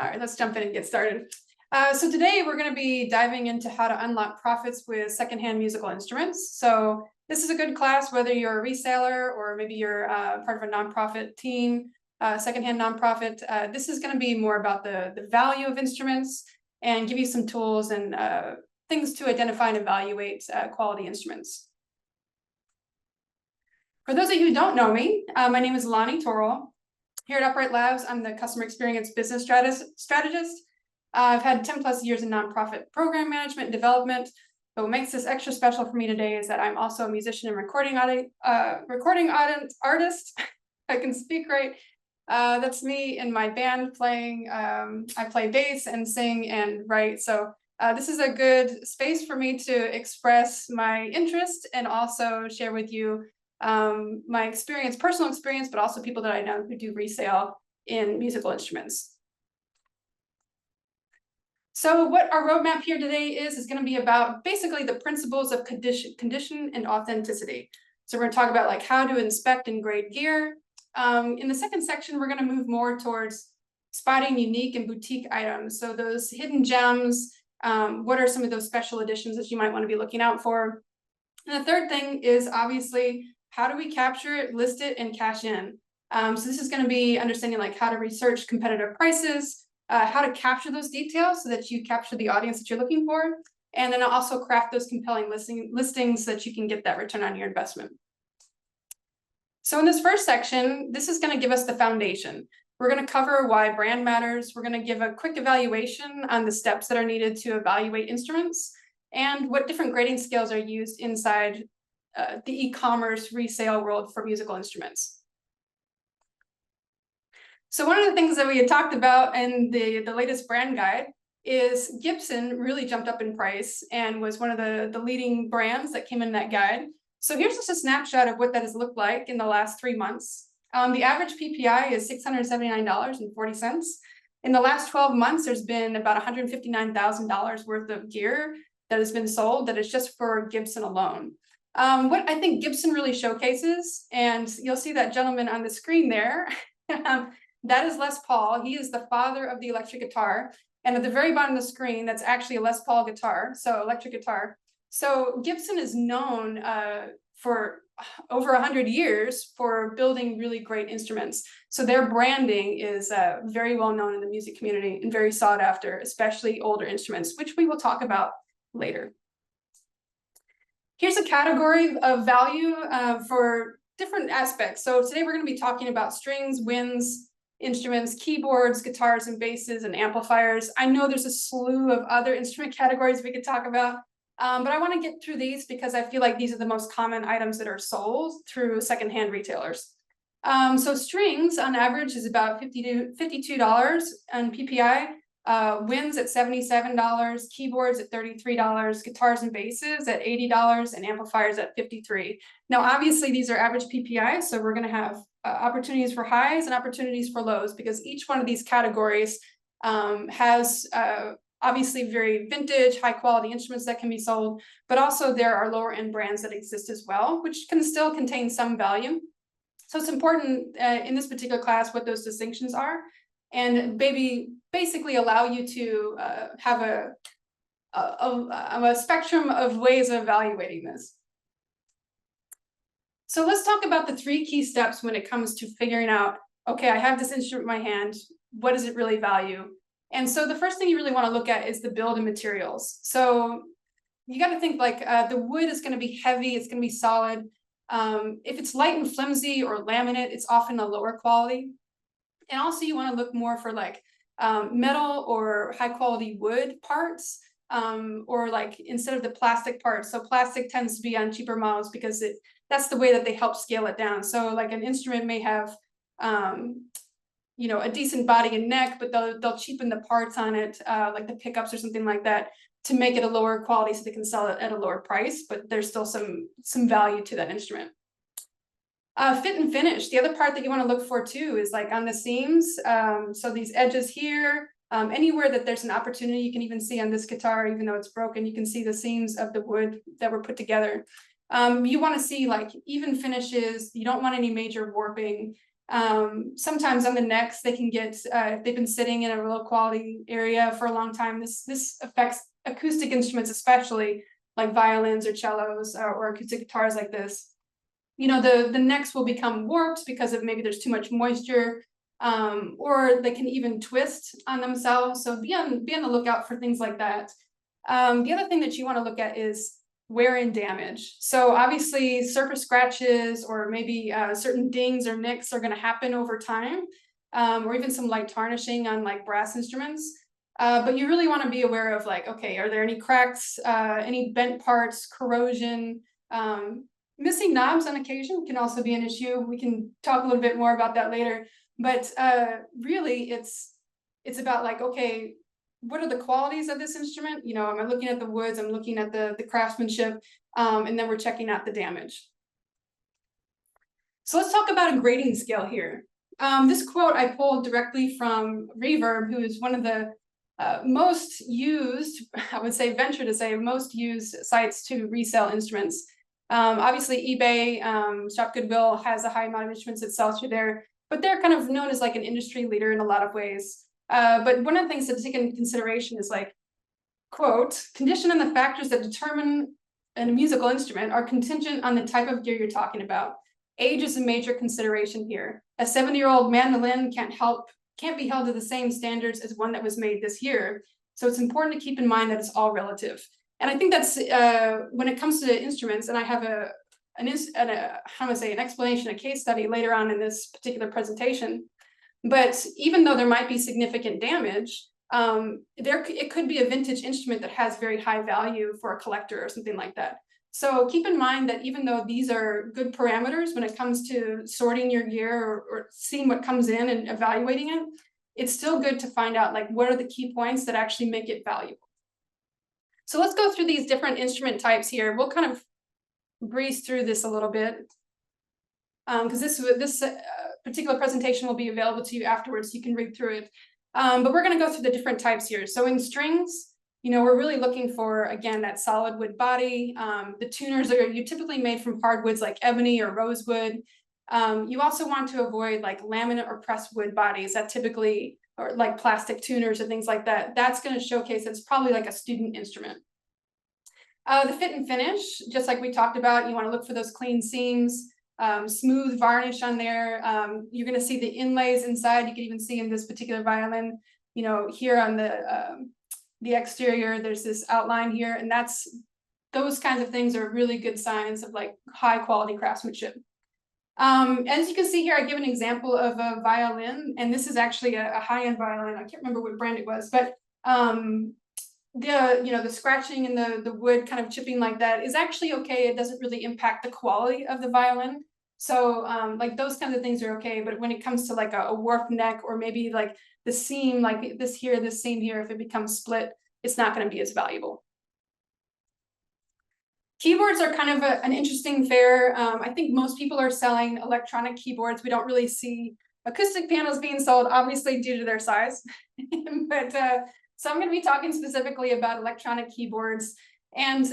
All right, let's jump in and get started. So today we're going to be diving into how to unlock profits with secondhand musical instruments. So this is a good class, whether you're a reseller or maybe you're part of a nonprofit team, secondhand nonprofit. This is going to be more about the value of instruments and give you some tools and things to identify and evaluate quality instruments. For those of you who don't know me, my name is Lonnie Torrell. Here at Upright Labs, I'm the customer experience business strategist. I've had 10 plus years in nonprofit program management and development. But what makes this extra special for me today is that I'm also a musician and recording artist. I can speak right. That's me in my band playing. I play bass and sing and write. So this is a good space for me to express my interest and also share with you my experience, personal experience, but also people that I know who do resale in musical instruments. So what our roadmap here today is going to be about basically the principles of condition and authenticity. So we're going to talk about like how to inspect and grade gear. In the second section, we're going to move more towards spotting unique and boutique items. So those hidden gems, what are some of those special editions that you might want to be looking out for? And the third thing is obviously, how do we capture it, list it, and cash in? So this is going to be understanding like how to research competitive prices, how to capture those details so that you capture the audience that you're looking for, and then also craft those compelling listings so that you can get that return on your investment. So in this first section, this is going to give us the foundation. We're going to cover why brand matters. We're going to give a quick evaluation on the steps that are needed to evaluate instruments and what different grading scales are used inside the e-commerce resale world for musical instruments. So one of the things that we had talked about in the latest brand guide is Gibson really jumped up in price and was one of the leading brands that came in that guide. So here's just a snapshot of what that has looked like in the last 3 months. The average PPI is $679.40. In the last 12 months, there's been about $159,000 worth of gear that has been sold that is just for Gibson alone. What I think Gibson really showcases, and you'll see that gentleman on the screen there, that is Les Paul. He is the father of the electric guitar. And at the very bottom of the screen, that's actually a Les Paul guitar, so electric guitar. So Gibson is known for over 100 years for building really great instruments. So their branding is very well known in the music community and very sought after, especially older instruments, which we will talk about later. Here's a category of value for different aspects. So today we're going to be talking about strings, winds, instruments, keyboards, guitars and basses, and amplifiers. I know there's a slew of other instrument categories we could talk about, but I want to get through these because I feel like these are the most common items that are sold through secondhand retailers. So strings on average is about $52 on PPI. Winds at $77, keyboards at $33, guitars and basses at $80, and amplifiers at $53. Now, obviously, these are average PPI, so we're going to have opportunities for highs and opportunities for lows because each one of these categories has obviously very vintage, high quality instruments that can be sold, but also there are lower end brands that exist as well, which can still contain some value. So it's important in this particular class what those distinctions are, and basically allow you to have a spectrum of ways of evaluating this. So let's talk about the 3 key steps when it comes to figuring out, okay, I have this instrument in my hand, what does it really value? And so the first thing you really want to look at is the build and materials. So you got to think like the wood is going to be heavy, it's going to be solid. If it's light and flimsy or laminate, it's often a lower quality. And also you want to look more for like metal or high quality wood parts, or like instead of the plastic parts. So plastic tends to be on cheaper models because that's the way that they help scale it down. So like an instrument may have, you know, a decent body and neck, but they'll cheapen the parts on it, like the pickups or something like that, to make it a lower quality so they can sell it at a lower price, but there's still some value to that instrument. Fit and finish. The other part that you want to look for too is like on the seams. So these edges here, anywhere that there's an opportunity, you can even see on this guitar, even though it's broken, you can see the seams of the wood that were put together. You want to see like even finishes. You don't want any major warping. Sometimes on the necks, they can get, if they've been sitting in a low quality area for a long time, this affects acoustic instruments, especially like violins or cellos or acoustic guitars like this. You know, the necks will become warped because of maybe there's too much moisture, or they can even twist on themselves. So be on the lookout for things like that. The other thing that you want to look at is wear and damage. So obviously surface scratches or maybe certain dings or nicks are going to happen over time, or even some light tarnishing on like brass instruments. But you really want to be aware of like, okay, are there any cracks, any bent parts, corrosion, missing knobs on occasion can also be an issue. We can talk a little bit more about that later. But really, it's about like, okay, what are the qualities of this instrument? You know, am I looking at the woods? I'm looking at the craftsmanship, and then we're checking out the damage. So let's talk about a grading scale here. This quote I pulled directly from Reverb, who is one of the most used, I would say, venture to say, most used sites to resell instruments. Obviously, eBay, Shop Goodwill has a high amount of instruments that sell through there, but they're kind of known as like an industry leader in a lot of ways. But one of the things to take into consideration is like, quote, condition and the factors that determine a musical instrument are contingent on the type of gear you're talking about. Age is a major consideration here. A 70-year-old mandolin can't be held to the same standards as one that was made this year. So it's important to keep in mind that it's all relative. And I think that's when it comes to instruments, and I have an explanation, a case study later on in this particular presentation. But even though there might be significant damage, it could be a vintage instrument that has very high value for a collector or something like that. So keep in mind that even though these are good parameters when it comes to sorting your gear or seeing what comes in and evaluating it, it's still good to find out like what are the key points that actually make it valuable. So let's go through these different instrument types here. We'll kind of breeze through this a little bit, because this particular presentation will be available to you afterwards, so you can read through it. But we're going to go through the different types here. So in strings, you know, we're really looking for, again, that solid wood body. The tuners are typically made from hardwoods like ebony or rosewood. You also want to avoid like laminate or pressed wood bodies that typically, or like plastic tuners or things like that. That's going to showcase it's probably like a student instrument. The fit and finish, just like we talked about, you want to look for those clean seams, smooth varnish on there. You're going to see the inlays inside. You can even see in this particular violin, you know, here on the exterior, there's this outline here, and those kinds of things are really good signs of like high quality craftsmanship. As you can see here, I give an example of a violin, and this is actually a high-end violin. I can't remember what brand it was, but the scratching and the wood kind of chipping like that is actually okay. It doesn't really impact the quality of the violin. So like those kinds of things are okay, but when it comes to like a warped neck or maybe like the seam like this here, this seam here, if it becomes split, it's not going to be as valuable. Keyboards are kind of an interesting fare. I think most people are selling electronic keyboards. We don't really see acoustic pianos being sold, obviously due to their size. But so I'm going to be talking specifically about electronic keyboards and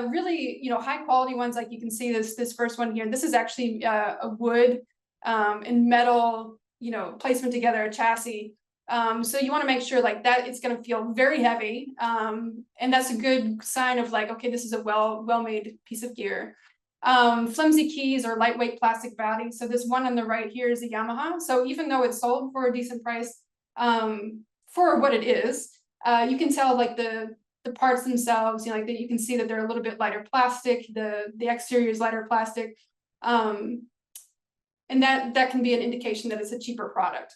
really, you know, high quality ones. Like you can see this first one here. This is actually a wood and metal, you know, placement together, a chassis. So you want to make sure like that it's going to feel very heavy, and that's a good sign of like, okay, this is a well-made piece of gear. Flimsy keys or lightweight plastic bodies. So this one on the right here is a Yamaha. So even though it's sold for a decent price for what it is, you can tell like the parts themselves, you know, like that you can see that they're a little bit lighter plastic. The exterior is lighter plastic, and that can be an indication that it's a cheaper product.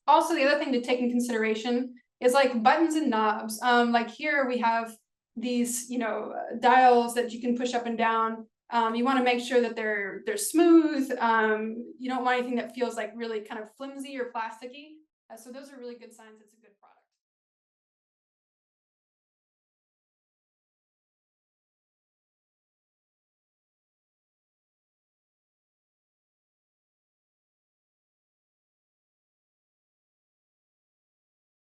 Also, the other thing to take in consideration is like buttons and knobs. Like here we have these, you know, dials that you can push up and down. You want to make sure that they're smooth. You don't want anything that feels like really kind of flimsy or plasticky. So those are really good signs.